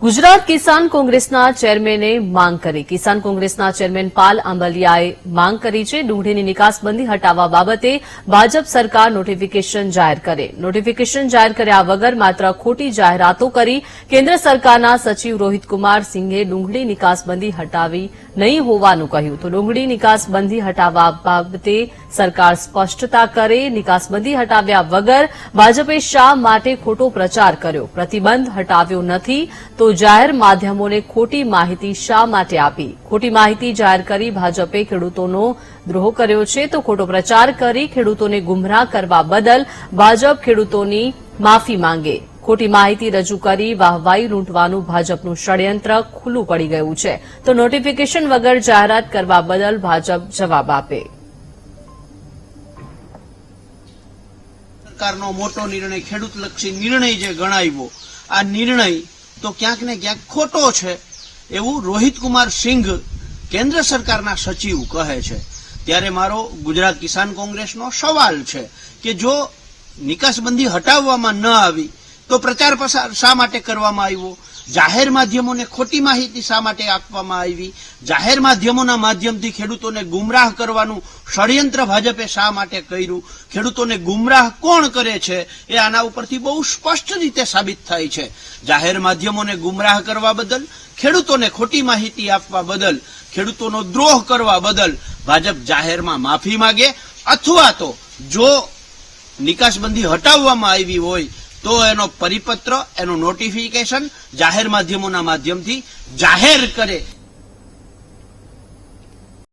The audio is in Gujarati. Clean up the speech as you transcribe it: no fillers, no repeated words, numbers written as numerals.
ગુજરાત કિસાન કોંગ્રેસના ચેરમેને માંગ કરી. કિસાન કોંગ્રેસના ચેરમેન પાલ આંબલિયાએ માંગ કરી છે ડુંગળીની નિકાસબંધી હટાવવા બાબતે ભાજપ સરકાર નોટિફિકેશન જાહેર કરે. નોટિફિકેશન જાહેર કર્યા વગર માત્ર ખોટી જાહેરાતો કરી કેન્દ્ર સરકારના સચિવ રોહિતકુમાર સિંઘે ડુંગળી નિકાસબંધી હટાવી નહીં હોવાનું કહ્યું. તો ડુંગળી નિકાસબંધી હટાવવા બાબતે સરકાર સ્પષ્ટતા કરે. નિકાસબંધી હટાવ્યા વગર ભાજપે શા માટે ખોટો પ્રચાર કર્યો? પ્રતિબંધ હટાવ્યો નથી તો જાહેર માધ્યમોને ખોટી માહિતી શા માટે આપી? ખોટી માહિતી જાહેર કરી ભાજપે ખેડૂતોનો દ્રોહ કર્યો છે. તો ખોટો પ્રચાર કરી ખેડૂતોને ગુમરાહ કરવા બદલ ભાજપ ખેડૂતોની માફી માંગે. ખોટી માહિતી રજૂ કરી વાહવાઈ લૂંટવાનું ભાજપનું ષડયંત્ર ખુલ્લું પડી ગયું છે. તો નોટિફિકેશન વગર જાહેરાત કરવા બદલ ભાજપ જવાબ આપે. સરકારનો મોટો નિર્ણય, ખેડૂતલક્ષી નિર્ણય જે ગણાવ્યો, આ નિર્ણય તો ક્યાંક ને ક્યાંક ખોટો છે એવું રોહિતકુમાર સિંઘ કેન્દ્ર સરકારના સચિવ કહે છે. ત્યારે મારો ગુજરાત કિસાન કોંગ્રેસનો સવાલ છે કે જો નિકાસબંધી હટાવવામાં ન આવી તો પ્રચાર પ્રસાર શા માટે કરવામાં આવ્યો? જાહેર માધ્યમોને ખોટી માહિતી શા માટે આપવામાં આવી? જાહેર માધ્યમોના માધ્યમથી ખેડૂતોને ગુમરાહ કરવાનું ષડયંત્ર ભાજપે શા માટે કર્યું? ખેડૂતોને ગુમરાહ કોણ કરે છે એ આના ઉપરથી બહુ સ્પષ્ટ રીતે સાબિત થાય છે. જાહેર માધ્યમોને ગુમરાહ કરવા બદલ, ખેડૂતોને ખોટી માહિતી આપવા બદલ, ખેડૂતોનો દ્રોહ કરવા બદલ ભાજપ જાહેરમાં માફી માંગે, અથવા તો જો નિકાસબંધી હટાવવામાં આવી હોય તો એનો પરિપત્ર, એનું નોટિફિકેશન જાહેર માધ્યમોના માધ્યમથી જાહેર કરે.